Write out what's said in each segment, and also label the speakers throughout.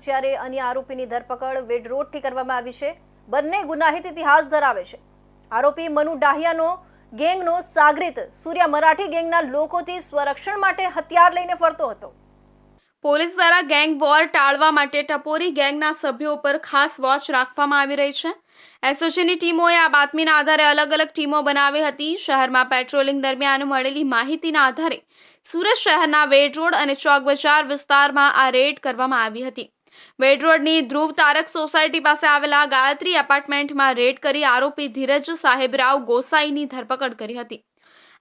Speaker 1: જ્યારે અન્ય આરોપીની ધરપકડ વેડરોડથી કરવામાં આવી છે। બંને ગુનાહિત ઇતિહાસ ધરાવે છે। આરોપી મનુ ડાહિયાનો ગેંગનો સાગરીત સૂર્યા મરાઠી ગેંગના લોકોથી સ્વરક્ષણ માટે હથિયાર લઈને ફરતો હતો।
Speaker 2: પોલીસ દ્વારા ગેંગ વોર ટાળવા માટે ટપોરી ગેંગના સભ્યો પર ખાસ વોચ રાખવામાં આવી રહી છે। એસઓજીની ટીમોએ આ બાતમીના આધારે અલગ અલગ ટીમો બનાવી હતી। શહેરમાં પેટ્રોલિંગ દરમિયાન મળેલી માહિતીના આધારે સુરત શહેરના વેડ રોડ અને ચોક બજાર વિસ્તારમાં આ રેડ કરવામાં આવી હતી। વેડ રોડની ધ્રુવ તારક સોસાયટી પાસે આવેલા ગાયત્રી એપાર્ટમેન્ટમાં રેડ કરી આરોપી ધીરજ સાહેબરાવ ગોસાઈની ધરપકડ કરી હતી।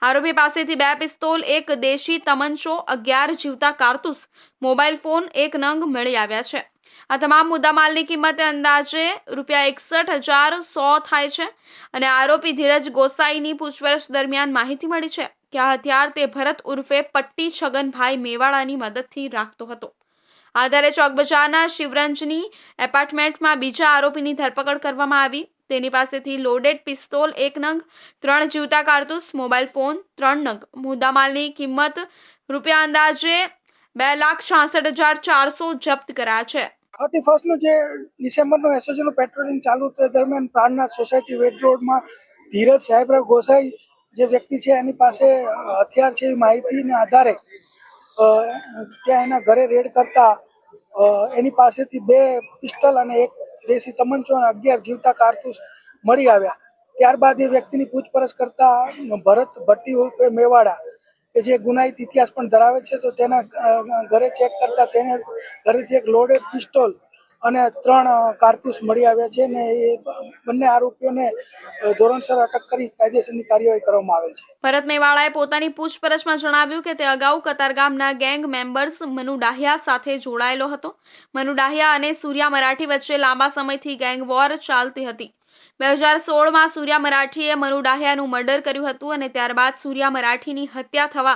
Speaker 2: આરોપી પાસેથી 2 પિસ્તોલ, 1 દેશી તમંચો, 11 જીવતા કારતૂસ, મોબાઈલ ફોન 1 નંગ મળી આવ્યા છે। આ તમામ મુદ્દામાલની કિંમત અંદાજે ₹61,100 થાય છે અને આરોપી ધીરજ ગોસાઈની પૂછપરછ દરમિયાન માહિતી મળી છે કે આ હથિયાર તે ભરત ઉર્ફે પટ્ટી છગનભાઈ મેવાડાની મદદથી રાખતો હતો। આધારે ચોક બજારના શિવરંજની એપાર્ટમેન્ટમાં બીજા આરોપીની ધરપકડ કરવામાં આવી। તેની પાસેથી લોડેડ પિસ્તોલ 1 નંગ, 3 જીવતા કારતૂસ, મોબાઈલ ફોન 3 નંગ, મુદ્દામાલની કિંમત અંદાજે ₹2,66,400 જપ્ત કરાયા છે।
Speaker 3: 31નું જે ડિસેમ્બરનું એસઓજીનું પેટ્રોલિંગ ચાલુ તે દરમિયાન પ્રાણનાથ સોસાયટી વેડ રોડમાં ધીરજ સાહેબરાવ ગોસાઈ જે વ્યક્તિ છે એની પાસે હથિયાર છે એવી માહિતીના આધારે ત્યાં એના ઘરે રેડ કરતા એની પાસેથી 2 પિસ્તોલ અને 1 દેશી તમંચો અને 11 જીવતા કારતૂસ મળી આવ્યા। ત્યારબાદ એ વ્યક્તિની પૂછપરછ કરતા ભરત ભટ્ટી ઉર્ફે મેવાડા કે જે ગુનાહિત ઇતિહાસ પણ ધરાવે છે તો તેના ઘરે ચેક કરતા તેને ઘરેથી 1 લોડેડ પિસ્તોલ અને 3 કારતૂસ મળી આવ્યા છે ને એ બંને આરોપીઓને ધોરણસર અટક કરી કાયદેસરની કાર્યવાહી કરવામાં આવેલ છે।
Speaker 2: ભરત મેવાડાએ પોતાની પૂછપરછમાં જણાવ્યું કે તે અગાઉ કતારગામના ગેંગ મેમ્બર્સ મનુ ડાહિયા સાથે જોડાયેલો હતો। મનુ ડાહિયા અને સૂર્યા મરાઠી વચ્ચે લાંબા સમયથી ગેંગ વોર ચાલતી હતી। 2016માં સૂર્યા મરાઠીએ મનુ ડાહિયાનું મર્ડર કર્યું હતું અને ત્યારબાદ સૂર્યા મરાઠીની હત્યા થવા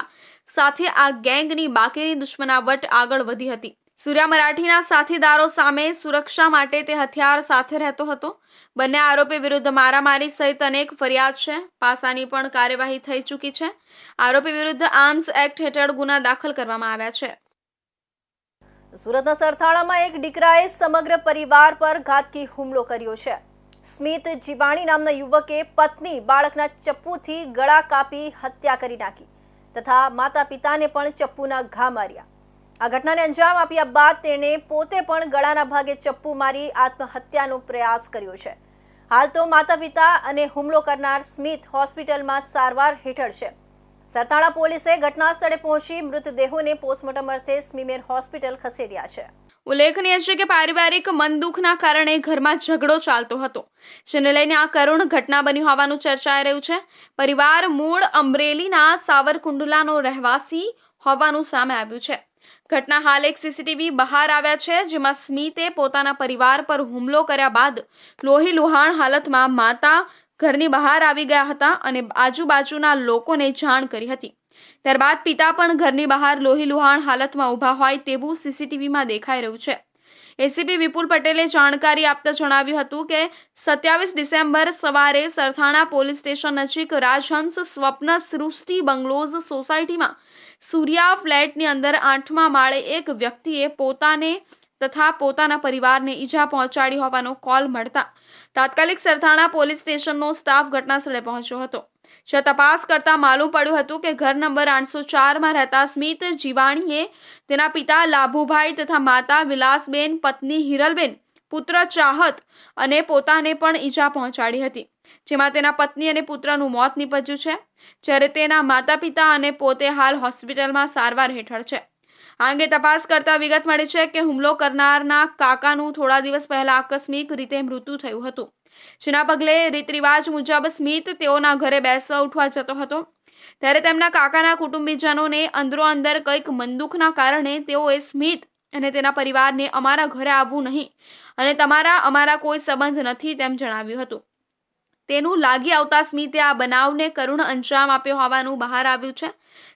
Speaker 2: સાથે આ ગેંગની બાકીની દુશ્મનાવટ આગળ વધી હતી। સૂર્યા મરાઠીના સાથીદારો સામે સુરક્ષા માટે તે હથિયાર સાથે રહેતો હતો। બંને આરોપી વિરુદ્ધ મારામારી સહિત અનેક ફરિયાદ છે। પાસાની પણ કાર્યવાહી થઈ ચૂકી છે। આરોપી વિરુદ્ધ આર્મ્સ એક્ટ હેઠળ ગુના દાખલ કરવામાં આવ્યા છે।
Speaker 1: સુરતના સરથાણામાં એક દીકરાએ સમગ્ર પરિવાર પર ઘાતકી હુમલો કર્યો છે। સ્મિત જીવાણી નામના યુવકે પત્ની બાળકના ચપ્પુથી ગળા કાપી હત્યા કરી નાખી તથા માતા પિતાને પણ ચપ્પુના ઘા માર્યા। આ ઘટનાને અંજામ આપ્યા બાદ તેણે પોતે પણ ગળાના ભાગે ચપ્પુ મારી આત્મહત્યાનો પ્રયાસ કર્યો છે। હાલ તો માતા પિતા અને હુમલો કરનાર સ્મિત હોસ્પિટલમાં સારવાર હેઠળ છે। સરથાણા પોલીસે ઘટના સ્થળે પહોંચી મૃતદેહોને પોસ્ટમોર્ટમ અર્થે સ્મીમેર હોસ્પિટલ ખસેડ્યા છે।
Speaker 2: ઉલ્લેખનીય છે કે પારિવારિક મનદુખના કારણે ઘરમાં ઝઘડો ચાલતો હતો, જેને લઈને આ કરુણ ઘટના બની હોવાનું ચર્ચાઈ રહ્યું છે। પરિવાર મૂળ અમરેલીના સાવરકુંડલાનો રહેવાસી હોવાનું સામે આવ્યું છે। ઘટના હાલ એક સીસીટીવી બહાર આવ્યા છે, જેમાં સ્મિતે પોતાના પરિવાર પર હુમલો કર્યા બાદ લોહી લુહાણ હાલતમાં માતા ઘરની બહાર આવી ગયા હતા અને આજુબાજુના લોકોને જાણ કરી હતી। ત્યારબાદ પિતા પણ ઘરની બહાર લોહી લુહાણ હાલતમાં ઊભા હોય તેવું સીસીટીવીમાં દેખાઈ રહ્યું છે। એસીપી વિપુલ પટેલે જાણકારી આપતા જણાવ્યું હતું કે 27 ડિસેમ્બર સવારે સરથાણા પોલીસ સ્ટેશન નજીક રાજહંસ સ્વપ્ન સૃષ્ટિ બંગલોઝ સોસાયટીમાં સૂર્યા ફ્લેટની અંદર 8મા માળે એક વ્યક્તિએ પોતાને તથા પોતાના પરિવારને ઈજા પહોંચાડી હોવાનો કોલ મળતા તાત્કાલિક સરથાણા પોલીસ સ્ટેશનનો સ્ટાફ ઘટનાસ્થળે પહોંચ્યો હતો। જો તપાસ કરતા માલુમ પડ્યું હતું કે ઘર નંબર 804માં રહેતા સ્મિત જીવાણીએ તેના પિતા લાભુભાઈ તથા માતા વિલાસબેન, પત્ની હિરલબેન, પુત્ર ચાહત અને પોતાને પણ ઈજા પહોંચાડી હતી, જેમાં તેના પત્ની અને પુત્રનું મોત નીપજ્યું છે, જ્યારે તેના માતા પિતા અને પોતે હાલ હોસ્પિટલમાં સારવાર હેઠળ છે। આ અંગે તપાસ કરતા વિગત મળી છે કે હુમલો કરનારના કાકાનું થોડા દિવસ પહેલા આકસ્મિક રીતે મૃત્યુ થયું હતું, જેના પગલે રીત રિવાજ મુજબ સ્મિત તેઓના ઘરે બેસવા ઉઠવા જતો હતો, ત્યારે તેમના કાકાના કુટુંબીજનોને અંદરોઅંદર કંઈક મનદુખના કારણે તેઓએ સ્મિત અને તેના પરિવારને અમારા ઘરે આવવું નહીં અને અમારા કોઈ સંબંધ નથી તેમ જણાવ્યું હતું। તેનું લાગી આવતા સ્મિતે આ બનાવને કરુણ અંજામ આપ્યો હોવાનું બહાર આવ્યું છે।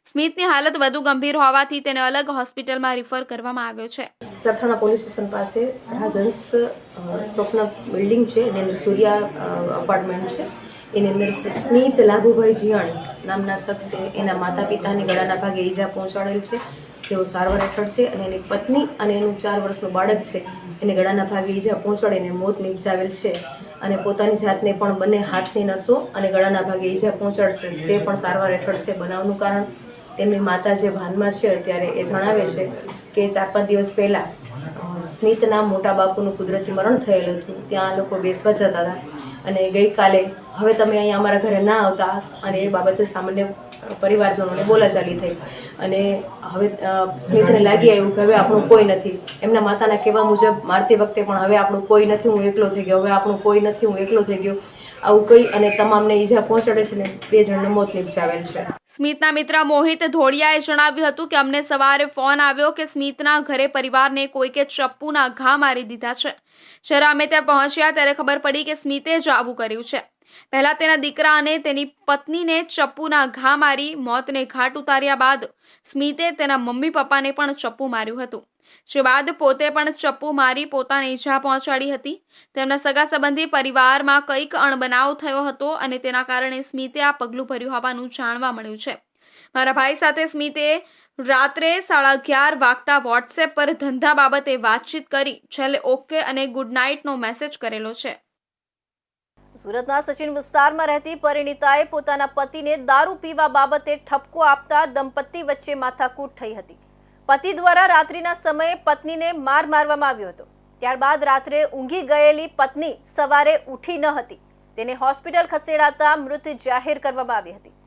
Speaker 2: સ્મિતની હાલત વધુ ગંભીર હોવાથી તેને અલગ હોસ્પિટલમાં રિફર કરવામાં આવ્યો છે।
Speaker 4: સરથાણા પોલીસ સ્ટેશન પાસે રાજહંસ સ્વપ્ન બિલ્ડિંગ છે, એની અંદર સૂર્યા અપાર્ટમેન્ટ છે, એની અંદર સ્મિત લાભુભાઈ જીવાણી નામના શખ્સે એના માતા પિતાની ગળાના ભાગે ઈજા પહોંચાડેલ છે જેઓ સારવાર હેઠળ છે અને એની પત્ની અને એનું 4 વર્ષનું બાળક છે એને ગળાના ભાગે ઈજા પહોંચાડીને મોત નિપજાવેલ છે અને પોતાની જાતને પણ બંને હાથની નસો અને ગળાના ભાગે ઈજા પહોંચાડશે તે પણ સારવાર હેઠળ છે. બનાવનું કારણ તેમની માતા જે ભાનમાં છે અત્યારે એ જણાવે છે કે 4-5 દિવસ પહેલાં સ્મિતના મોટા બાપુનું કુદરતી મરણ થયેલું હતું. ત્યાં લોકો બેસવા જતા હતા અને ગઈકાલે હવે તમે અહીંયા અમારા ઘરે ના આવતા અને એ બાબતે સામાન્ય પરિવારજનોને બોલાચાલી થઈ અને હવે સ્મિતને લાગી આવ્યું કે હવે આપણું કોઈ નથી. એમના માતાના કહેવા મુજબ મારતી વખતે પણ હવે આપણું કોઈ નથી, હું એકલો થઈ ગયો, હવે આપણું કોઈ નથી, હું એકલો થઈ ગયો, આવું કહી અને તમામને ઈજા પહોંચાડે છે ને 2 જણને મોત નિપજાવેલ છે.
Speaker 2: સ્મિતના મિત્ર મોહિત ધોળિયાએ જણાવ્યું હતું કે અમને સવારે ફોન આવ્યો કે સ્મિતના ઘરે પરિવારને કોઈકે ચપ્પુના ઘા મારી દીધા છે. જ્યારે અમે ત્યાં પહોંચ્યા ત્યારે ખબર પડી કે સ્મિતે જ આવું કર્યું છે. પહેલા તેના દીકરા અને તેની પત્નીને ચપ્પુના ઘા મારી મોતને ઘાટ ઉતાર્યા બાદ સ્મિતે તેના મમ્મી પપ્પાને પણ ચપ્પુ માર્યું હતું, જે બાદ પોતે પણ ચપ્પુ મારી પોતાને ઈજા પહોંચાડી હતી. તેમના સગા સંબંધી પરિવારમાં કંઈક અણબનાવ થયો હતો અને તેના કારણે સ્મિતે આ પગલું ભર્યું હોવાનું જાણવા મળ્યું છે. મારા ભાઈ સાથે સ્મિતે રાત્રે 11:30 વાગતા વોટ્સએપ પર ધંધા બાબતે વાતચીત કરી છેલ્લે ઓકે અને ગુડ નાઇટનો મેસેજ કરેલો છે.
Speaker 1: સુરતના સચિન વિસ્તારમાં રહેતી પરિણીતાએ પોતાના પતિને દારૂ પીવા બાબતે ઠપકો આપતા દંપતી વચ્ચે માથાકૂટ થઈ હતી. પતિ દ્વારા રાત્રિના સમયે પત્નીને મારવામાં આવ્યો હતો. ત્યારબાદ રાત્રે ઊંઘી ગયેલી પત્ની સવારે ઉઠી ન હતી. તેને હોસ્પિટલ ખસેડાતા મૃત જાહેર કરવામાં આવી હતી.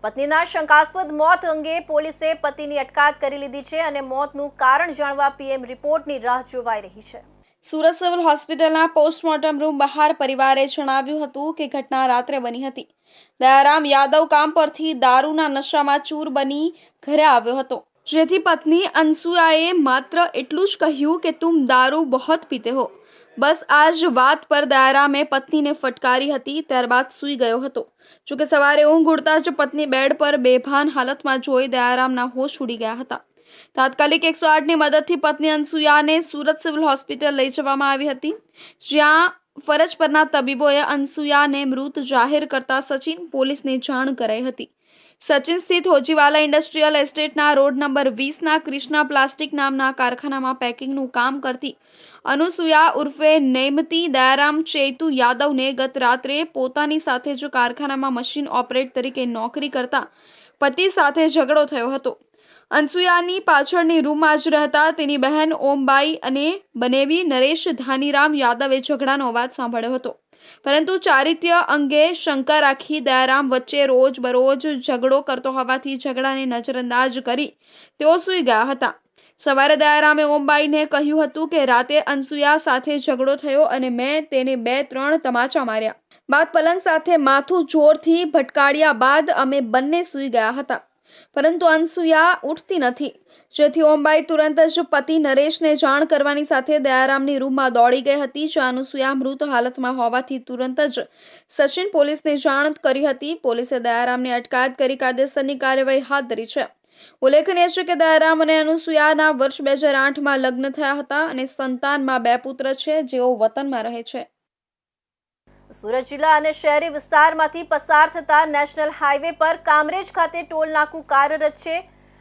Speaker 1: પત્નીના શંકાસ્પદ મોત અંગે પોલીસે પતિની અટકાયત કરી લીધી છે અને મોતનું કારણ જાણવા પીએમ રિપોર્ટની રાહ જોવાઈ રહી છે.
Speaker 2: સુરત સિવિલ હોસ્પિટલના પોસ્ટમોર્ટમ રૂમ બહાર પરિવારે જણાવ્યું હતું કે ઘટના રાત્રે બની હતી. દયારામ યાદવ કામ પરથી દારૂના નશામાં ચૂર બની ઘરે આવ્યો હતો, જેથી પત્ની અનસુયાએ માત્ર એટલું જ કહ્યું કે તુમ દારૂ બહોત પીતે હો. બસ આ જ વાત પર દયારામે પત્નીને ફટકારી હતી. ત્યારબાદ સૂઈ ગયો હતો. જોકે સવારે ઊંઘ ઉડતા જ પત્ની બેડ પર બેભાન હાલતમાં જોઈ દયારામના હોશ ઉડી ગયા હતા. તાત્કાલિક 108ની મદદથી પત્ની અનસુયાને સુરત સિવિલ હોસ્પિટલ લઈ જવામાં આવી હતી, જ્યાં ફરજ પરના તબીબોએ અનસુયાને મૃત જાહેર કરતા સચિન પોલીસને જાણ કરાઈ હતી. સચિન સ્થિત હોજીવાલા ઇન્ડસ્ટ્રીયલ એસ્ટેટના રોડ નંબર 20ના કૃષ્ણા પ્લાસ્ટિક નામના કારખાનામાં પેકિંગનું કામ કરતી અનુસુયા ઉર્ફે નૈમતી દયારામ ચેતુ યાદવને ગત રાત્રે પોતાની સાથે જ કારખાનામાં મશીન ઓપરેટ તરીકે નોકરી કરતા પતિ સાથે ઝઘડો થયો હતો. અનસુયાની પાછળની રૂમમાં જ રહેતા તેની બહેન ઓમબાઈ અને બનેવી નરેશ ધાનીરામ યાદવે ઝઘડાનો અવાજ સાંભળ્યો હતો, પરંતુ ચારિત્ર્ય અંગે શંકા રાખી દયારામ વચ્ચે રોજબરોજ ઝઘડો કરતો હોવાથી ઝઘડાને નજરઅંદાજ કરી તેઓ સૂઈ ગયા હતા. સવારે દયારામે ઓમબાઈને કહ્યું હતું કે રાતે અનસુયા સાથે ઝઘડો થયો અને મેં તેને 2-3 તમાચા માર્યા બાદ પલંગ સાથે માથું જોરથી ભટકાડ્યા બાદ અમે બંને સૂઈ ગયા હતા, પરંતુ અનસુયા ઉઠતી નથી, જેથી ઓમબાઈ તુરંત જ પતિ નરેશને જાણ કરવાની સાથે દયારામની રૂમમાં દોડી ગઈ હતી, જ્યાં અનસુયા મૃત હાલતમાં હોવાથી તુરંત જ સચિન પોલીસને જાણ કરી હતી. પોલીસે દયારામની અટકાયત કરી કાયદેસરની કાર્યવાહી હાથ ધરી છે. ઉલ્લેખનીય છે કે દયારામ અને અનુસુયાના વર્ષ 2008માં લગ્ન થયા હતા અને સંતાનમાં 2 પુત્ર છે, જેઓ વતનમાં રહે છે.
Speaker 1: સુરત જિલ્લા અને શહેરી વિસ્તારમાંથી પસાર થતા નેશનલ હાઈવે પર કામરેજ ખાતે ટોલ નાકું કાર્યરત છે.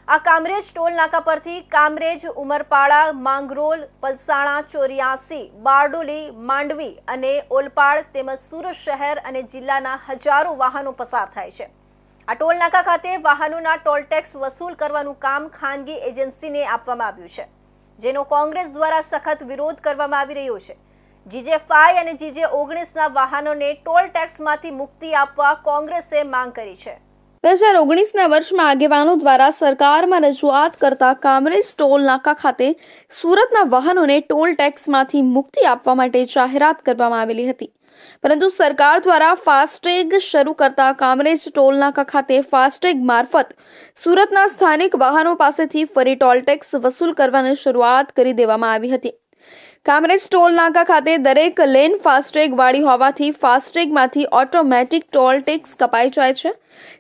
Speaker 1: આ કામરેજ ટોલ નાકા પરથી કામરેજ, ઉમરપાડા, માંગરોળ, પલસાણા, 84, બારડોલી, માંડવી અને ઓલપાડ તેમજ સુરત શહેર અને જિલ્લાના હજારો વાહનો પસાર થાય છે. આ ટોલ નાકા ખાતે વાહનોના ટોલ ટેક્સ વસૂલ કરવાનું કામ ખાનગી એજન્સીને આપવામાં આવ્યું છે, જેનો કોંગ્રેસ દ્વારા સખત વિરોધ કરવામાં આવી રહ્યો છે. GJ5 અને GJ19ના વાહનોને ટોલ ટેક્સમાંથી મુક્તિ આપવા કોંગ્રેસે માંગ કરી છે.
Speaker 2: 2019ના વર્ષમાં આગેવાનો દ્વારા સરકારમાં રજૂઆત કરતા કામરેજ ટોલ નાકા ખાતે સુરતના વાહનોને ટોલ ટેક્સમાંથી મુક્તિ આપવા માટે જાહેરાત કરવામાં આવેલી હતી, પરંતુ સરકાર દ્વારા ફાસ્ટેગ શરૂ કરતા કામરેજ ટોલ નાકા ખાતે ફાસ્ટેગ મારફત સુરતના સ્થાનિક વાહનો પાસેથી ફરી ટોલ ટેક્સ વસૂલ કરવાની શરૂઆત કરી દેવામાં આવી હતી. કામરેજ ટોલ નાકા ખાતે દરેક લેન ફાસ્ટેગ વાળી હોવાથી ફાસ્ટેગમાંથી ઓટોમેટિક ટોલ ટેક્સ કપાઈ જાય છે,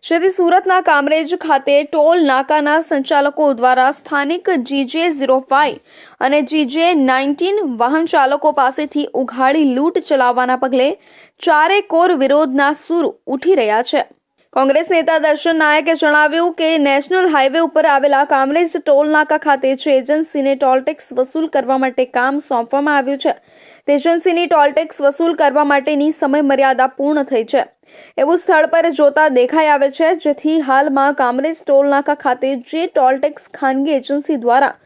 Speaker 2: જેથી સુરતના કામરેજ ખાતે ટોલ નાકાના સંચાલકો દ્વારા સ્થાનિક GJ05 અને GJ19 વાહન ચાલકો પાસેથી ઉઘાડી લૂંટ ચલાવવાના પગલે ચારેકોર વિરોધના સૂર ઉઠી રહ્યા છે. કોંગ્રેસ નેતા દર્શન નાયકે જણાવ્યું કે નેશનલ હાઈવે ઉપર આવેલા કામરેજ ટોલ નાકા ખાતે જે એજન્સીને ટોલટેક્સ વસૂલ કરવા માટે કામ સોંપવામાં આવ્યું છે તે એજન્સીની ટોલટેક્સ વસૂલ કરવા માટેની સમયમર્યાદા પૂર્ણ થઈ છે એવું સ્થળ પર જોતા દેખાઈ આવે છે, જેથી હાલમાં કામરેજ ટોલ નાકા ખાતે જે ટોલટેક્સ ખાનગી એજન્સી દ્વારા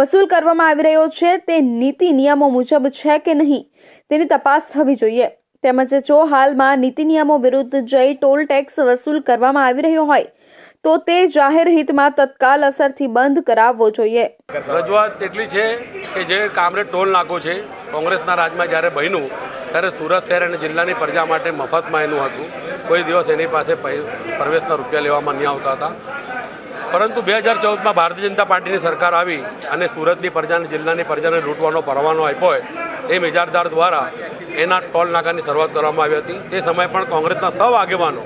Speaker 2: વસૂલ કરવામાં આવી રહ્યો છે તે નીતિ નિયમો મુજબ છે કે નહીં તેની તપાસ થવી જોઈએ. તેમજ જો હાલમાં નીતિ નિયમો વિરુદ્ધ જઈ ટોલ ટેક્સ વસૂલ કરવામાં આવી રહ્યો હોય તો તે જાહેર હિતમાં તત્કાલ અસરથી બંધ કરાવવો જોઈએ.
Speaker 5: રજૂઆત એટલી છે કે જે કામરેજ ટોલ નાકો છે, કોંગ્રેસના રાજમાં જ્યારે બન્યું ત્યારે સુરત શહેર અને જિલ્લાની પ્રજા માટે મફતમાં એનું હતું. કોઈ દિવસ એની પાસે પ્રવેશના રૂપિયા લેવામાં નહીં આવતા હતા. પરંતુ 2014માં ભારતીય જનતા પાર્ટીની સરકાર આવી અને સુરતની પ્રજાને, જિલ્લાની પ્રજાને લૂંટવાનો પરવાનો આપ્યો હોય એ મિજારદાર દ્વારા એના ટોલ નાકાની શરૂઆત કરવામાં આવી હતી. તે સમયે પણ કોંગ્રેસના સૌ આગેવાનો,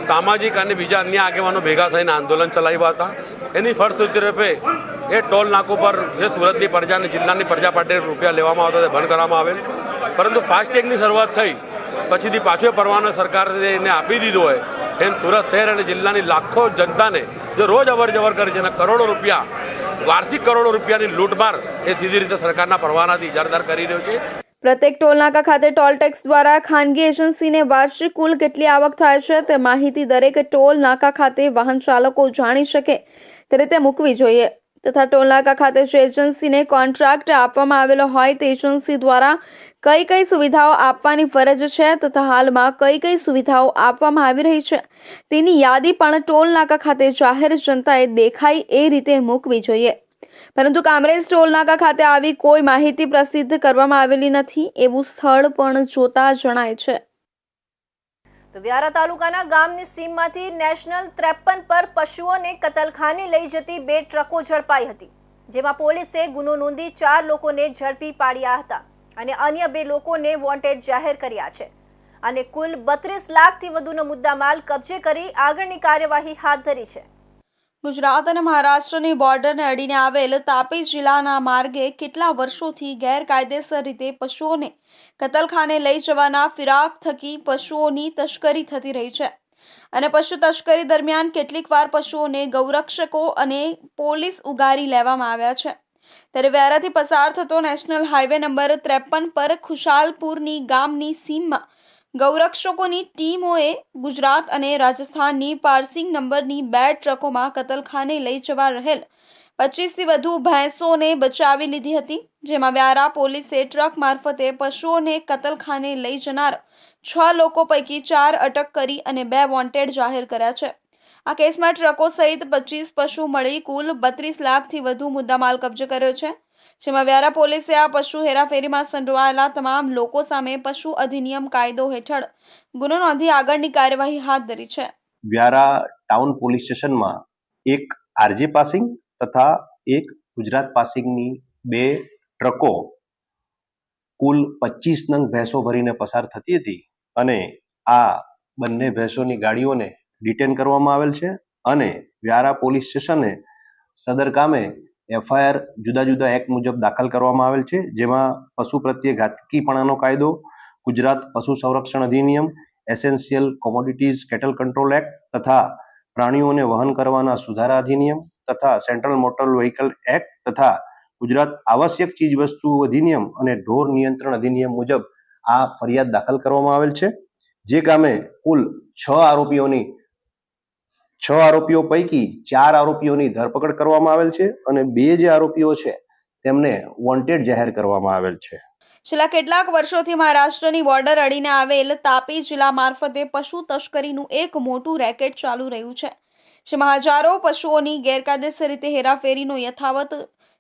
Speaker 5: સામાજિક અને બીજા અન્ય આગેવાનો ભેગા થઈને આંદોલન ચલાવ્યા હતા. એની ફળશ્રુતિ રૂપે એ ટોલ નાકો પર જે સુરતની પ્રજા અને જિલ્લાની પ્રજા માટે રૂપિયા લેવામાં આવતા તે બંધ કરવામાં આવેલ. પરંતુ ફાસ્ટેગની શરૂઆત થઈ પછીથી પાછો પરવાનો સરકારે એને આપી દીધો હોય એમ સુરત શહેર અને જિલ્લાની લાખો જનતાને જે રોજ અવર જવર કરે છે અને કરોડો રૂપિયા, વાર્ષિક કરોડો રૂપિયાની લૂંટમાર એ સીધી રીતે સરકારના પરવાનાથી ઇજારદાર કરી રહ્યો છે.
Speaker 2: પ્રત્યેક ટોલનાકા ખાતે ટોલ ટેક્સ દ્વારા ખાનગી એજન્સીને વાર્ષિક કુલ કેટલી આવક થાય છે તે માહિતી દરેક ટોલ નાકા ખાતે વાહન ચાલકો જાણી શકે તે રીતે મૂકવી જોઈએ તથા ટોલ નાકા ખાતે જે એજન્સીને કોન્ટ્રાક્ટ આપવામાં આવેલો હોય તે એજન્સી દ્વારા કઈ કઈ સુવિધાઓ આપવાની ફરજ છે તથા હાલમાં કઈ કઈ સુવિધાઓ આપવામાં આવી રહી છે તેની યાદી પણ ટોલ નાકા ખાતે જાહેર જનતાએ દેખાય એ રીતે મૂકવી જોઈએ. પરંતુ કામરેજ ટોલ નાકા ખાતે આવી કોઈ માહિતી પ્રસિદ્ધ કરવામાં આવેલી નથી એવું સ્થળ પણ જોતા જણાય છે.
Speaker 1: તો વ્યારા તાલુકાના ગામની સીમમાંથી નેશનલ 53 પર પશુઓને કતલખાને લઈ જતી 2 ટ્રકો ઝડપાઈ હતી, જેમાં પોલીસે ગુનો નોંધી 4 લોકોને ઝડપી પાડ્યા હતા અને અન્ય 2 લોકોને વોન્ટેડ જાહેર કર્યા છે અને કુલ 32 લાખથી વધુનો મુદ્દામાલ કબજે કરી આગળની કાર્યવાહી હાથ ધરી છે.
Speaker 2: ગુજરાત અને મહારાષ્ટ્રની બોર્ડરને અડીને આવેલ તાપી જિલ્લાના માર્ગે કેટલા વર્ષોથી ગેરકાયદેસર રીતે પશુઓને કતલખાને લઈ જવાના ફિરાક થકી પશુઓની તસ્કરી થતી રહી છે અને પશુ તસ્કરી દરમિયાન કેટલીકવાર પશુઓને ગૌરક્ષકો અને પોલીસ ઉગારી લેવામાં આવ્યા છે. ત્યારે વ્યારાથી પસાર થતો નેશનલ હાઈવે નંબર 53 પર ખુશાલપુરની ગામની સીમમાં ગૌરક્ષકોની ટીમોએ ગુજરાત અને રાજસ્થાનની પાર્સિંગ નંબરની 2 ટ્રકોમાં કતલખાને લઈ જવા રહેલ 25થી વધુ ભેંસોને બચાવી લીધી હતી, જેમાં વ્યારા પોલીસે ટ્રક મારફતે પશુઓને કતલખાને લઈ જનાર 6 લોકો પૈકી 4 અટક કરી અને 2 વોન્ટેડ જાહેર કર્યા છે. આ કેસમાં ટ્રકો સહિત 25 પશુ મળી કુલ 32 લાખથી વધુ મુદ્દામાલ કબજે કર્યો છે, જેમાં વ્યારા પોલીસે આ પશુ હેરાફેરીમાં સંડોવાયેલા તમામ લોકો સામે પશુ અધિનિયમ કાયદો હેઠળ ગુનો નોંધી આગળની કાર્યવાહી હાથ ધરી છે.
Speaker 6: વ્યારા ટાઉન પોલીસ સ્ટેશનમાં એક આરજે પાસિંગ તથા એક ગુજરાત પાસિંગની 2 ટ્રકો કુલ 25 નંગ ભેંસો ભરીને પસાર થતી હતી અને આ બંને ભેંસોની ગાડીઓને ડિટેન કરવામાં આવેલ છે અને વ્યારા પોલીસ સ્ટેશને સદર કામે FIR જુદા જુદા એક્ટ મુજબ દાખલ કરવામાં આવેલ છે, જેમાં પશુ પ્રત્યે ઘાતકીપણાનો કાયદો, ગુજરાત પશુ સંરક્ષણ અધિનિયમ, essential commodities cattle control act તથા પ્રાણીઓને વહન કરવાના સુધારા અધિનિયમ તથા સેન્ટ્રલ મોટર વ્હીકલ એક્ટ તથા ગુજરાત આવશ્યક ચીજ વસ્તુ અધિનિયમ અને ઢોર નિયંત્રણ અધિનિયમ મુજબ આ ફરિયાદ દાખલ કરવામાં આવેલ છે. જે કામે કુલ 6 આરોપીઓ પૈકી 4 આરોપીઓની ધરપકડ કરવામાં આવેલ છે અને 2 જે આરોપીઓ છે તેમને વોન્ટેડ જાહેર કરવામાં આવેલ છે.
Speaker 2: છેલ્લા કેટલાક વર્ષોથી મહારાષ્ટ્રની બોર્ડર અડીને આવેલ તાપી જિલ્લા મારફતે પશુ તસ્કરીનું એક મોટું રેકેટ ચાલુ રહ્યું છે, જેમાં હજારો પશુઓની ગેરકાયદેસર રીતે હેરાફેરીનો યથાવત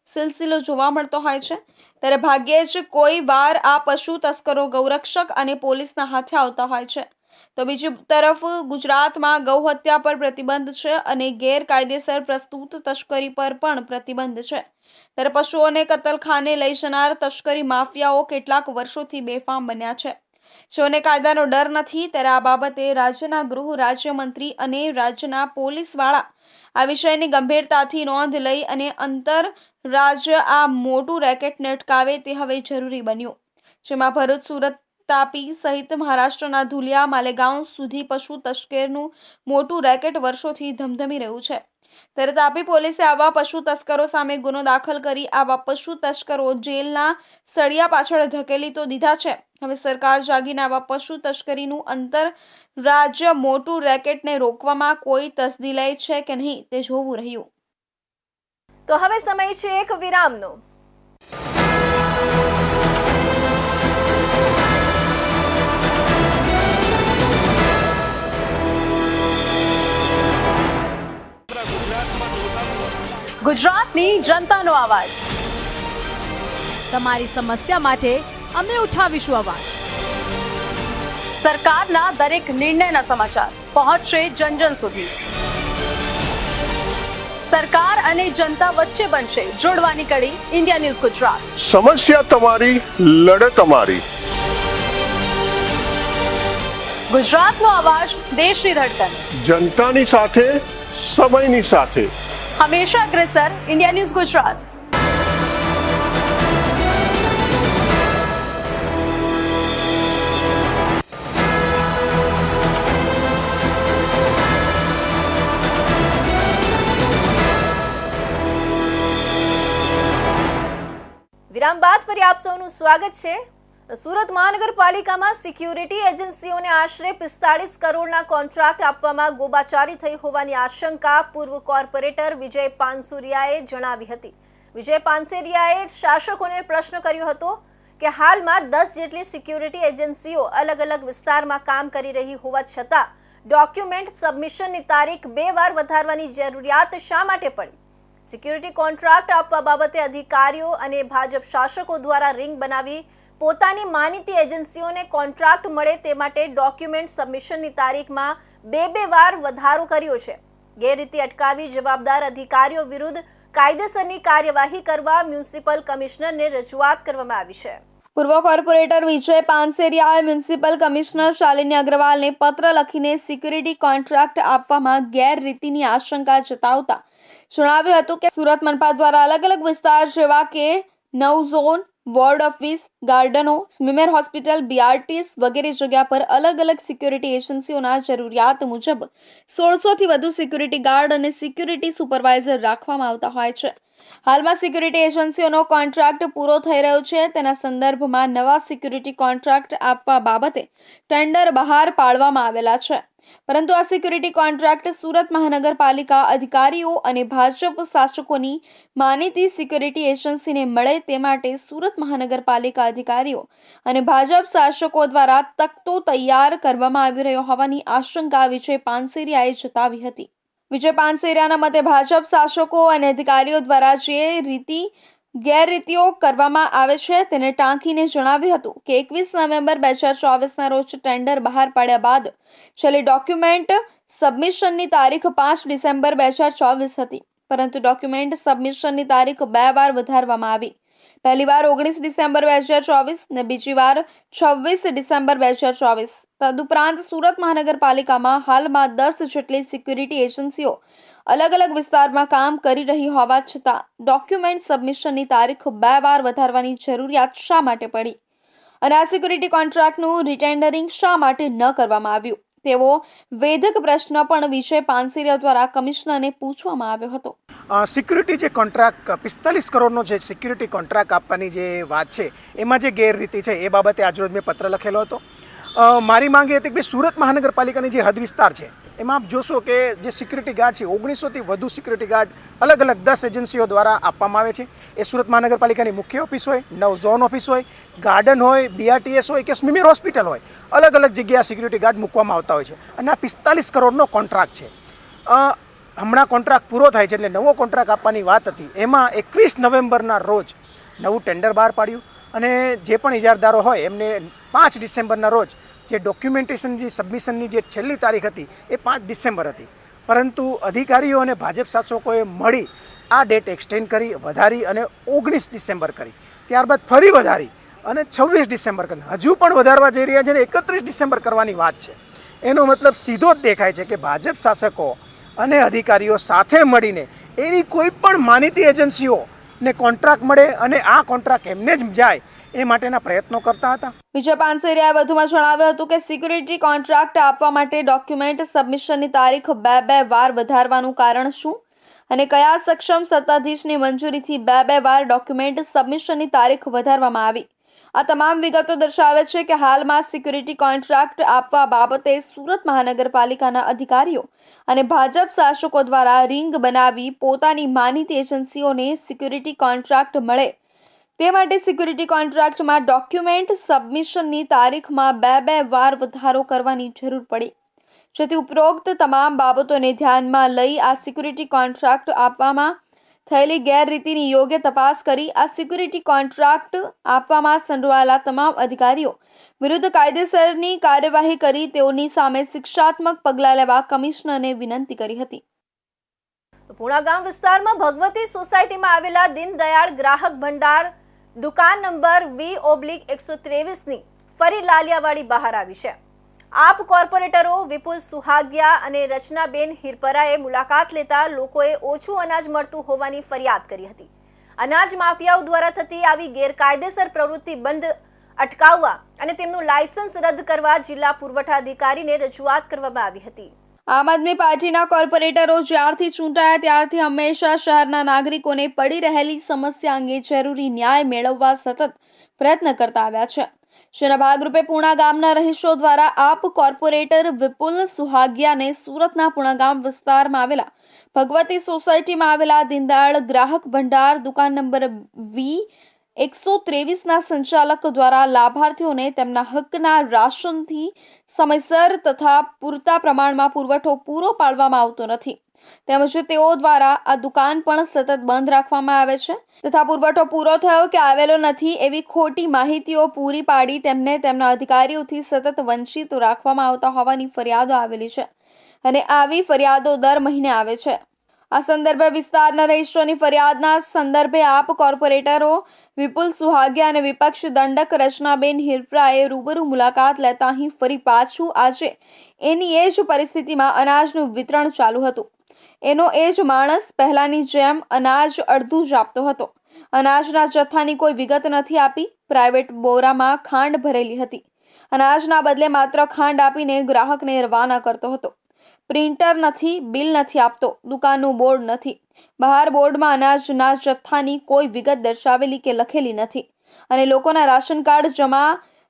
Speaker 2: સિલસિલો જોવા મળતો હોય છે. ત્યારે ભાગ્યે જ કોઈ વાર આ પશુ તસ્કરો ગૌરક્ષક અને પોલીસના હાથે આવતા હોય છે. તો બીજી તરફ ગુજરાતમાં ગૌ હત્યા પર પ્રતિબંધ છે અને ગેરકાયદેસર પ્રસ્તુત તસ્કરી પર પણ પ્રતિબંધ છે. ત્યારે પશુઓને કતલખાને લઈ જનાર તસ્કરી માફિયાઓ કેટલાક વર્ષોથી બેફામ બન્યા છે, જેઓને કાયદાનો ડર નથી. ત્યારે આ બાબતે રાજ્યના ગૃહ રાજ્યમંત્રી અને રાજ્યના પોલીસવાળા આ વિષયની ગંભીરતાથી નોંધ લઈ અને આંતરરાજ્ય આ મોટું રેકેટને અટકાવે તે હવે જરૂરી બન્યું, જેમાં ભરૂચ, સુરત, તાપી સહિત મહારાષ્ટ્રના ધુલિયા માલેગાંવ સુધી પશુ તસ્કરનું મોટું રેકેટ વર્ષોથી ધમધમી રહ્યું છે. ત્યારે તાપી પોલીસે આવા પશુ તસ્કરો સામે ગુનો દાખલ કરી આવા પશુ તસ્કરો જેલના સળિયા પાછળ ધકેલી તો દીધા છે. હવે સરકાર જાગીને આવા પશુ તસ્કરીનું આંતરરાજ્ય મોટું રેકેટને રોકવામાં કોઈ તસદી લે છે કે નહીં તે જોવું રહ્યું.
Speaker 1: તો હવે સમય છે એક વિરામનો.
Speaker 7: ગુજરાતની જનતાનો અવાજ. તમારી સમસ્યા માટે અમે ઉઠાવીશું અવાજ. સરકારના દરેક નિર્ણયના સમાચાર પહોંચશે જન સુધી. સરકાર અને જનતા વચ્ચે બનશે જોડવાની કડી ઇન્ડિયા ન્યૂઝ ગુજરાત.
Speaker 8: સમસ્યા તમારી, લડત અમારી.
Speaker 7: ગુજરાતનો અવાજ, દેશની ધડકન.
Speaker 8: જનતાની સાથે, સમયની સાથે.
Speaker 7: હંમેશા અગ્રેસર ઇન્ડિયા ન્યૂઝ ગુજરાત.
Speaker 1: વિરામ બાદ ફરી આપ સૌનું સ્વાગત છે. સુરત મહાનગરપાલિકામાં સિક્યુરિટી એજન્સીઓને આશરે 45 કરોડના કોન્ટ્રાક્ટ આપવામાં ગોબાચારી થઈ હોવાની આશંકા પૂર્વ કોર્પોરેટર વિજય પાનસુરિયાએ જણાવી હતી. વિજય પાનસુરિયાએ શાસકોને પ્રશ્ન કર્યો હતો કે હાલમાં 10 જેટલી સિક્યુરિટી એજન્સીઓ અલગ અલગ વિસ્તારમાં કામ કરી રહી હોવા છતાં ડોક્યુમેન્ટ સબમિશનની તારીખ 2 વાર વધારવાની જરૂરિયાત શા માટે પડી? સિક્યુરિટી કોન્ટ્રાક્ટ આપવા બાબતે અધિકારીઓ અને ભાજપ શાસકો દ્વારા રિંગ બનાવી પોતાની માનીતી એજન્સીઓને કોન્ટ્રાક્ટ મળે તે માટે ડોક્યુમેન્ટ સબમિશનની તારીખમાં 2 વાર વધારો કર્યો છે. ગેરરીતિ અટકાવી જવાબદાર અધિકારીઓ વિરુદ્ધ કાયદેસરની કાર્યવાહી કરવા મ્યુનિસિપલ કમિશનરને રજૂઆત કરવામાં આવી છે.
Speaker 2: પૂર્વ કોર્પોરેટર વિજય પાનસેરિયાએ મ્યુનિસિપલ કમિશનર શાલિની અગ્રવાલને પત્ર લખીને સિક્યુરિટી કોન્ટ્રાક્ટ આપવામાં ગેરરીતિની આશંકા જતાવતા જણાવ્યું હતું કે સુરત મનપા દ્વારા અલગ અલગ વિસ્તાર જેવા કે 9 ઝોન, વોર્ડ ઓફિસ, ગાર્ડનો, સ્મીમેર હોસ્પિટલ, બીઆરટીએસ વગેરે જગ્યા પર અલગ અલગ સિક્યુરિટી એજન્સીઓના જરૂરિયાત મુજબ 1600થી વધુ સિક્યુરિટી ગાર્ડ અને સિક્યુરિટી સુપરવાઇઝર રાખવામાં આવતા હોય છે. હાલમાં સિક્યુરિટી એજન્સીઓનો કોન્ટ્રાક્ટ પૂરો થઈ રહ્યો છે. તેના સંદર્ભમાં નવા સિક્યુરિટી કોન્ટ્રાક્ટ આપવા બાબતે ટેન્ડર બહાર પાડવામાં આવેલા છે. પરંતુ આ સિક્યુરિટી કોન્ટ્રાક્ટ સુરત મહાનગરપાલિકા અધિકારીઓ અને ભાજપ શાસકોની માનીતી સિક્યુરિટી એજન્સીને મળે તે માટે સુરત મહાનગરપાલિકા અધિકારીઓ અને ભાજપ શાસકો દ્વારા તખ્તો તૈયાર કરવામાં આવી રહ્યો હોવાની આશંકા વિજય પાનસેરિયાએ જતાવી હતી. વિજય પાનસેરિયાના મતે ભાજપ શાસકો અને અધિકારીઓ દ્વારા જે ગેરરીતિઓ કરવામાં આવે છે તેને ટાંકીને જણાવ્યું હતું કે 21 નવેમ્બર 2024ના રોજ ટેન્ડર બહાર પાડ્યા બાદ છેલ્લી ડોક્યુમેન્ટ સબમિશનની તારીખ 5 ડિસેમ્બર 2024 હતી, પરંતુ ડોક્યુમેન્ટ સબમિશનની તારીખ 2 વાર વધારવામાં આવી. પહેલી વાર 19 ડિસેમ્બર 2024 ને બીજી વાર 26 ડિસેમ્બર 2024. તદુપરાંત સુરત મહાનગરપાલિકામાં હાલમાં 10 જેટલી સિક્યુરિટી એજન્સીઓ અલગ અલગ વિસ્તારમાં કામ કરી રહી હોવા છતાં ડોક્યુમેન્ટ સબમિશનની તારીખ 2 વાર વધારવાની જરૂરિયાત શા માટે પડી અને આ સિક્યુરિટી કોન્ટ્રાક્ટનું રિટેન્ડરિંગ શા માટે ન કરવામાં આવ્યું તેવો વેધક પ્રશ્ન પણ વિજય પાનસેરિયા દ્વારા કમિશનરને પૂછવામાં આવ્યો હતો.
Speaker 9: સિક્યુરિટી જે કોન્ટ્રાક્ટ 45 કરોડનો જે સિક્યુરિટી કોન્ટ્રાક્ટ આપવાની જે વાત છે એમાં જે ગેરરીતિ છે એ બાબતે આજરોજ મેં પત્ર લખેલો હતો. મારી માંગ એ હતી કે સુરત મહાનગરપાલિકાની જે હદ વિસ્તાર છે એમાં આપ જોશો કે જે સિક્યુરિટી ગાર્ડ છે 1900થી વધુ સિક્યુરિટી ગાર્ડ અલગ અલગ 10 એજન્સીઓ દ્વારા આપવામાં આવે છે. એ સુરત મહાનગરપાલિકાની મુખ્ય ઓફિસ હોય, 9 ઝોન ઓફિસ હોય, ગાર્ડન હોય, બીઆરટીએસ હોય કે સ્મીમેર હોસ્પિટલ હોય, અલગ અલગ જગ્યાએ સિક્યુરિટી ગાર્ડ મૂકવામાં આવતા હોય છે અને આ 45 કરોડનો કોન્ટ્રાક્ટ છે. હમણાં કોન્ટ્રાક્ટ પૂરો થાય છે એટલે નવો કોન્ટ્રાક્ટ આપવાની વાત હતી. એમાં 21 નવેમ્બરના રોજ નવું ટેન્ડર બહાર પાડ્યું અને જે પણ ઇજારદારો હોય એમને 5 ડિસેમ્બરના રોજ જે ડોક્યુમેન્ટેશન જે સબમિશનની જે છેલ્લી તારીખ હતી એ 5 ડિસેમ્બર હતી, પરંતુ અધિકારીઓ અને ભાજપ શાસકોએ મળી આ ડેટ એક્સટેન્ડ કરી, વધારી અને 19 ડિસેમ્બર કરી. ત્યારબાદ ફરી વધારી અને 26 ડિસેમ્બર કરી. હજુ પણ વધારવા જઈ રહ્યા છે અને 31 ડિસેમ્બર કરવાની વાત છે. એનો મતલબ સીધો જ દેખાય છે કે ભાજપ શાસકો અને અધિકારીઓ સાથે મળીને એની કોઈ પણ માનીતી એજન્સીઓને કોન્ટ્રાક્ટ મળે અને આ કોન્ટ્રાક્ટ એમને જ જાય એ માટેના પ્રયત્નો કરતા હતા.
Speaker 2: વિજય પાનસેરિયાએ વધુમાં જણાવ્યું હતું કે સિક્યુરિટી કોન્ટ્રાક્ટ આપવા માટે ડોક્યુમેન્ટ સબમિશનની તારીખ 2 વાર વધારવાનું કારણ શું અને કયા સક્ષમ સત્તાધીશની મંજૂરીથી 2 વાર ડોક્યુમેન્ટ સબમિશનની તારીખ વધારવામાં આવી. આ તમામ વિગતો દર્શાવે છે કે હાલમાં સિક્યુરિટી કોન્ટ્રાક્ટ આપવા બાબતે સુરત મહાનગરપાલિકાના અધિકારીઓ અને ભાજપ શાસકો દ્વારા રિંગ બનાવી પોતાની માનીતી એજન્સીઓને સિક્યુરિટી કોન્ટ્રાક્ટ મળે તે માટે સિક્યુરિટી કોન્ટ્રાક્ટમાં ડોક્યુમેન્ટ સબમિશનની તારીખમાં 2 વાર વધારો કરવાની જરૂર પડી. જેથી ઉપરોક્ત તમામ બાબતોને ધ્યાનમાં લઈ આ સિક્યુરિટી કોન્ટ્રાક્ટ આપવામાં થયેલી ગેરરીતિની યોગ્ય તપાસ કરી આ સિક્યુરિટી કોન્ટ્રાક્ટ આપવામાં સંડોવાયેલા તમામ અધિકારીઓ વિરુદ્ધ કાયદેસરની કાર્યવાહી કરી તેઓની સામે શિક્ષાત્મક પગલાં લેવા કમિશનરને વિનંતી કરી હતી.
Speaker 1: પૂણા ગામ વિસ્તારમાં ભગવતી સોસાયટીમાં આવેલા દીનદયાળ ગ્રાહક ભંડાર દુકાન નંબર V/123ની ફરી લાલિયાવાડી બહાર આવી છે. આપ કોર્પોરેટરો વિપુલ સુહાગિયા અને રચનાબેન હિરપરાએ મુલાકાત લેતા લોકોએ ઓછું અનાજ મળતું હોવાની ફરિયાદ કરી હતી. અનાજ માફિયાઓ દ્વારા થતી આવી ગેરકાયદેસર પ્રવૃત્તિ બંધ અટકાવવા અને તેમનું લાયસન્સ રદ કરવા જિલ્લા પુરવઠા અધિકારીને રજૂઆત કરવામાં આવી હતી.
Speaker 2: આમ આદમી પાર્ટીના કોર્પોરેટરો જ્યારથી ચૂંટાયા ત્યારથી હંમેશા શહેરના નાગરિકોને પડી રહેલી સમસ્યા અંગે જરૂરી ન્યાય મેળવવા સતત પ્રયત્ન કરતા આવ્યા છે. જેના ભાગરૂપે પૂણા ગામના રહીશો દ્વારા આપ કોર્પોરેટર વિપુલ સુહાગિયાને સુરતના પૂણા ગામ વિસ્તારમાં આવેલા ભગવતી સોસાયટીમાં આવેલા દીનદયાળ ગ્રાહક ભંડાર દુકાન નંબર V/123ના સંચાલક દ્વારા લાભાર્થીઓને તેમના હકના રાશનથી સમયસર તથા પૂરતા પ્રમાણમાં પુરવઠો પૂરો પાડવામાં આવતો નથી. તેમજ તેઓ દ્વારા આ દુકાન પણ સતત બંધ રાખવામાં આવે છે તથા પુરવઠો પૂરો થયો કે આવેલો નથી એવી ખોટી માહિતીઓ પૂરી પાડી તેમને તેમના અધિકારીઓથી સતત વંચિત રાખવામાં આવતા હોવાની ફરિયાદો આવેલી છે અને આવી ફરિયાદો દર મહિને આવે છે. આ સંદર્ભે વિસ્તારના રહીશોની ફરિયાદના સંદર્ભે આપ કોર્પોરેટરો વિપુલ સુહાગિયા અને વિપક્ષ દંડક રચનાબેન હિરપરાએ રૂબરૂ મુલાકાત લેતા અહીં ફરી પાછું આજે એની એ જ પરિસ્થિતિમાં અનાજનું વિતરણ ચાલુ હતું. એનો એ જ માણસ પહેલાની જેમ અનાજ અડધું જ આપતો હતો. અનાજના જથ્થાની કોઈ વિગત નથી આપી. પ્રાઇવેટ બોરામાં ખાંડ ભરેલી હતી. અનાજના બદલે માત્ર ખાંડ આપીને ગ્રાહકને રવાના કરતો હતો. પ્રિન્ટર નથી, બિલ નથી આપતો, દુકાનનું બોર્ડ નથી. બહાર બોર્ડમાં અનાજના જથ્થાની કોઈ વિગત દર્શાવેલી કે લખેલી નથી અને લોકોના રાશન કાર્ડ જમા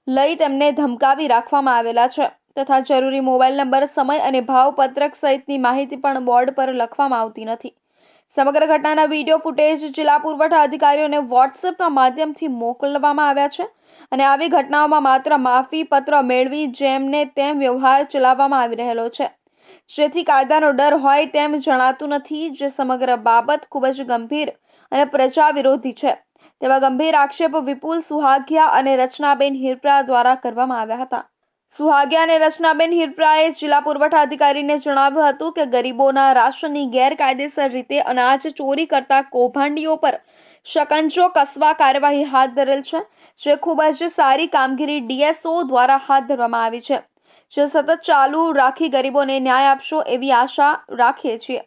Speaker 2: લઈ તેમને ધમકાવી રાખવામાં આવેલા છે તથા જરૂરી મોબાઈલ નંબર, સમય અને ભાવપત્રક સહિતની માહિતી પણ બોર્ડ પર લખવામાં આવતી નથી. સમગ્ર ઘટનાના વિડીયો ફૂટેજ જિલ્લા પુરવઠા અધિકારીઓને વોટ્સએપના માધ્યમથી મોકલવામાં આવ્યા છે અને આવી ઘટનાઓમાં માત્ર માફી પત્ર મેળવી જેમને તેમ વ્યવહાર ચલાવવામાં આવી રહેલો છે, જેથી કાયદાનો ડર હોય તેમ જણાતું નથી. જે સમગ્ર બાબત ખૂબ જ ગંભીર અને પ્રજા વિરોધી છે તેવા ગંભીર આક્ષેપ વિપુલ સુહાગિયા અને રચનાબેન હિરપરા દ્વારા કરવામાં આવ્યા હતા. સુહાગિયા અને રચનાબેન હિરપરાએ જિલ્લા પુરવઠા અધિકારીને જણાવ્યું હતું કે ગરીબોના રાશનની ગેરકાયદેસર રીતે અનાજ ચોરી કરતા કૌભાંડીઓ પર શકંજો કસવા કાર્યવાહી હાથ ધરેલ છે, જે ખૂબ જ સારી કામગીરી DSO દ્વારા હાથ ધરવામાં આવી છે, જે સતત ચાલુ રાખી ગરીબોને ન્યાય આપશો એવી આશા રાખીએ છીએ.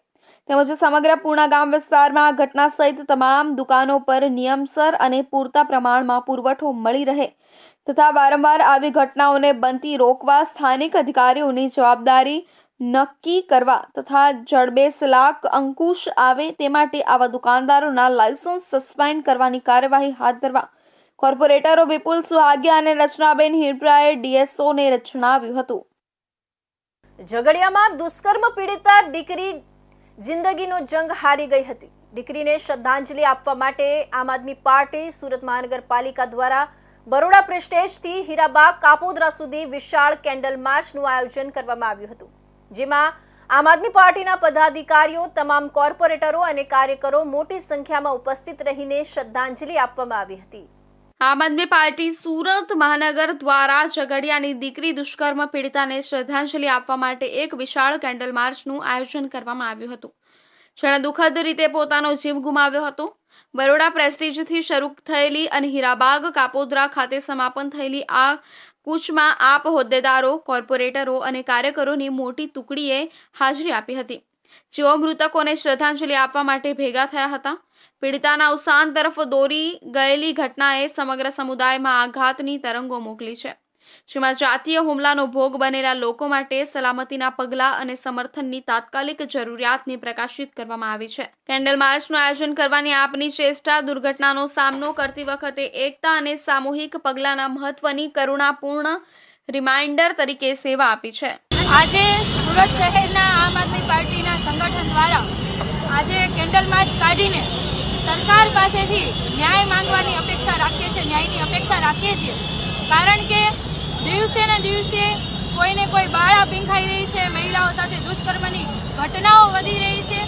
Speaker 2: તેમજ સમગ્ર પૂર્ણા ગામ વિસ્તારમાં આ ઘટના સહિત તમામ દુકાનો પર નિયમસર અને પૂરતા પ્રમાણમાં પુરવઠો મળી રહે તથા વારંવાર આવી ઘટનાઓને બનતી રોકવા સ્થાનિક અધિકારીઓની જવાબદારી નક્કી કરવા તથા જડબેસલાક અંકુશ આવે તે માટે આવા દુકાનદારોના લાયસન્સ સસ્પેન્ડ કરવાની કાર્યવાહી હાથ ધરવા કોર્પોરેટરો વિપુલ સુહાગિયા અને રચનાબેન હિરપરાએ DSOને જણાવ્યું હતું.
Speaker 1: ઝઘડિયામાં દુષ્કર્મ પીડિતા દીકરી જિંદગીનો જંગ હારી ગઈ હતી. દીકરીને શ્રદ્ધાંજલિ આપવા માટે આમ આદમી પાર્ટી સુરત મહાનગરપાલિકા દ્વારા બરોડા પ્રેસ્ટેજથી હીરાબાગ કાપોદ્રા સુધી વિશાળ કેન્ડલ માર્ચનું આયોજન કરવામાં આવ્યું હતું, જેમાં આમ આદમી પાર્ટીના પદાધિકારીઓ, તમામ કોર્પોરેટરો અને કાર્યકરો મોટી સંખ્યામાં ઉપસ્થિત રહીને શ્રદ્ધાંજલિ આપવામાં આવી હતી.
Speaker 2: આમ આદમી પાર્ટી સુરત મહાનગર દ્વારા ઝઘડિયાની દીકરી દુષ્કર્મ પીડિતાને શ્રદ્ધાંજલિ આપવા માટે એક વિશાળ કેન્ડલ માર્ચનું આયોજન કરવામાં આવ્યું હતું, જેણે દુઃખદ રીતે પોતાનો જીવ ગુમાવ્યો હતો. બરોડા પ્રેસ્ટીજથી શરૂ થયેલી અને હીરાબાગ કાપોદ્રા ખાતે સમાપન થયેલી આ કૂચમાં આપ હોદ્દેદારો, કોર્પોરેટરો અને કાર્યકરોની મોટી ટુકડીએ હાજરી આપી હતી, જેઓ મૃતકોને શ્રદ્ધાંજલિ આપવા માટે ભેગા થયા હતા. પીડિતાના અવસાન તરફ દોરી ગયેલી ઘટનાએ સમગ્ર સમુદાયમાં આઘાતની તરંગો મોકલી છે, જેમાં જાતીય હુમલાનો ભોગ બનેલા લોકો માટે સલામતીના પગલાં અને સમર્થનની તાત્કાલિક જરૂરિયાતને પ્રકાશિત કરવામાં આવી છે. કેન્ડલ માર્ચનું આયોજન કરવાની આપની ચેષ્ટા દુર્ઘટનાનો સામનો કરતી વખતે એકતા અને સામૂહિક પગલાંના મહત્વની કરુણાપૂર્ણ રિમાઇન્ડર તરીકે સેવા આપી છે.
Speaker 10: આજે સુરત શહેરના આમ આદમી પાર્ટીના સંગઠન દ્વારા આજે કેન્ડલ માર્ચ કાઢીને સરકાર પાસેથી ન્યાય માંગવાની અપેક્ષા રાખીએ છીએ, ન્યાયની અપેક્ષા રાખીએ છીએ. કારણ કે દિવસે ને દિવસે કોઈને કોઈ બાળા પીંખાઈ રહી છે, મહિલાઓ સાથે દુષ્કર્મની ઘટનાઓ વધી રહી છે,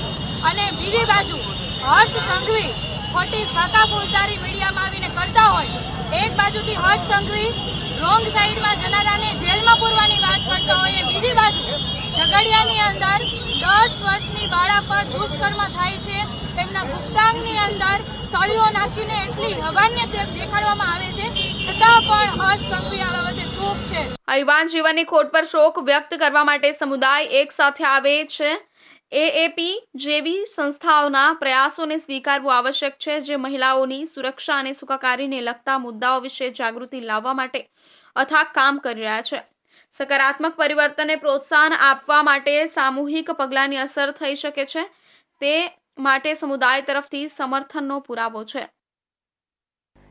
Speaker 10: અને બીજી બાજુ હર્ષ સંઘવી ખોટી ફાકા ફોજદારી મીડિયામાં આવીને કરતા હોય, એક બાજુથી હર્ષ સંઘવી રોંગ સાઈડમાં જનારાને જેલમાં પૂરવાની વાત કરતા હોય, અને બીજી બાજુ ઝઘડિયાની અંદર 10 વર્ષની બાળા પર દુષ્કર્મ થાય છે, તેમના ગુપ્તાંગની અંદર સળીઓ નાખીને એટલી હવાન્ય દેખાડવામાં આવે છે, છતાં પણ હર્ષ સંઘવી આ બાબતે ચૂપ છે.
Speaker 2: યુવાન જીવનની ખોટ પર શોક વ્યક્ત કરવા માટે સમુદાય એક સાથે આવે છે. એએપી જેવી સંસ્થાઓના પ્રયાસોને સ્વીકારવું આવશ્યક છે, જે મહિલાઓની સુરક્ષા અને સુખાકારીને લગતા મુદ્દાઓ વિશે જાગૃતિ લાવવા માટે અથાગ કામ કરી રહ્યા છે. સકારાત્મક પરિવર્તનને પ્રોત્સાહન આપવા માટે સામૂહિક પગલાંની અસર થઈ શકે છે, તે માટે સમુદાય તરફથી સમર્થનનો પુરાવો છે.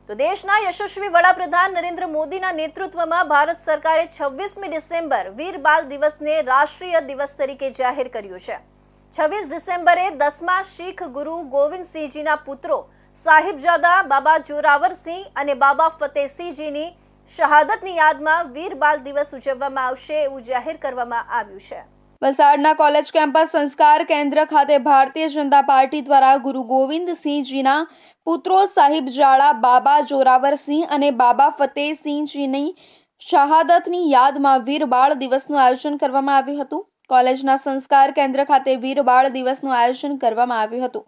Speaker 1: તો દેશના યશસ્વી વડાપ્રધાન નરેન્દ્ર મોદીના નેતૃત્વમાં ભારત સરકારે 26મી ડિસેમ્બર વીર બાલ દિવસને રાષ્ટ્રીય દિવસ તરીકે જાહેર કર્યું છે. 26 ડિસેમ્બરે 10મા શીખ ગુરુ ગોવિંદસિંહજીના પુત્રો સાહિબજાદા બાબા જોરાવરસિંહ અને બાબા ફતેહસિંહજીની શહાદતની યાદમાં વીર બાલ દિવસ ઉજવવામાં આવશે એવું જાહેર કરવામાં આવ્યું છે.
Speaker 2: વલસાડના કોલેજ કેમ્પસ સંસ્કાર કેન્દ્ર ખાતે ભારતીય જનતા પાર્ટી દ્વારા ગુરુ ગોવિંદસિંહજીના પુત્રો સાહિબજાડા બાબા જોરાવરસિંહ અને બાબા ફતેહસિંહજીની શહાદતની યાદમાં વીર બાળ દિવસનું આયોજન કરવામાં આવ્યું હતું. કોલેજના સંસ્કાર કેન્દ્ર ખાતે વીર બાળ દિવસનું આયોજન કરવામાં આવ્યું હતું,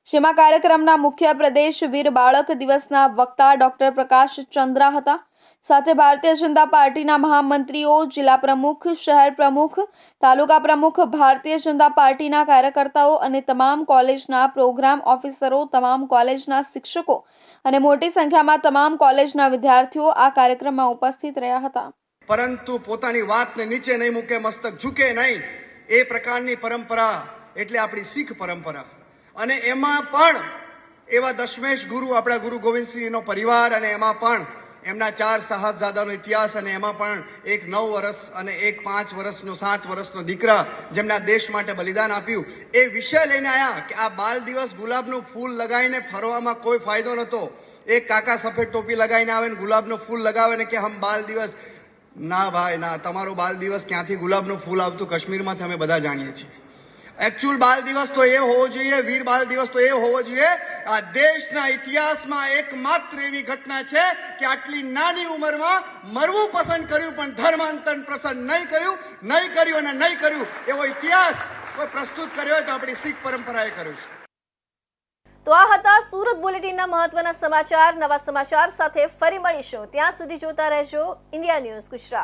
Speaker 2: જેમાં કાર્યક્રમના મુખ્ય પ્રદેશ વીર બાળક દિવસના વક્તા ડોક્ટર પ્રકાશ ચંદ્રા હતા. સાથે ભારતીય જનતા પાર્ટીના મહામંત્રીઓ, જિલ્લા પ્રમુખ, શહેર પ્રમુખ, તાલુકા પ્રમુખ, ભારતીય જનતા પાર્ટીના કાર્યકર્તાઓ અને તમામ કોલેજના પ્રોગ્રામ ઓફિસરો, તમામ કોલેજના શિક્ષકો અને મોટી સંખ્યામાં તમામ કોલેજના વિદ્યાર્થીઓ આ કાર્યક્રમમાં ઉપસ્થિત રહ્યા હતા.
Speaker 11: પરંતુ પોતાની વાતને નીચે નહીં મૂકે, મસ્તક ઝૂકે નહીં, એ પ્રકારની પરંપરા એટલે આપણી શીખ પરંપરા. અને એમાં પણ એવા દશમેશ ગુરુ, આપણા ગુરુ ગોવિંદસિંહનો પરિવાર, અને એમાં પણ એમના 4 સાહસજાદાનો ઇતિહાસ, અને એમાં પણ એક 9 વર્ષ અને એક 5 વર્ષનો 7 વર્ષનો દીકરા જેમના દેશ માટે બલિદાન આપ્યું, એ વિષય લઈને આવ્યા કે આ બાલ દિવસ ગુલાબનું ફૂલ લગાવીને ફરવામાં કોઈ ફાયદો નહોતો. એક કાકા સફેદ ટોપી લગાવીને આવે ને ગુલાબનું ફૂલ લગાવે ને કે હમ બાલ દિવસ. ના ભાઈ ના, તમારો બાલ દિવસ ક્યાંથી ગુલાબનું ફૂલ આવતું કાશ્મીરમાંથી અમે બધા જાણીએ છીએ. એકચ્યુઅલ બાલ દિવસ તો એ હોવો જોઈએ, વીર બાલ દિવસ તો એ હોવો જોઈએ, આ દેશના ઇતિહાસમાં એકમાત્ર એવી ઘટના છે કે આટલી નાની ઉંમરમાં મરવું પસંદ કર્યું પણ ધર્માંતર પસંદ નહીં કર્યું અને નહીં કર્યું એવો ઇતિહાસ કોઈ પ્રસ્તુત કર્યો હોય તો આપણી શીખ પરંપરાએ કર્યું છે.
Speaker 1: તો આ હતા સુરત બુલેટિનના મહત્વના સમાચાર. નવા સમાચાર સાથે ફરી મળીશું. ત્યાં સુધી જોતા રહેજો ઇન્ડિયા ન્યૂઝ ગુજરાત.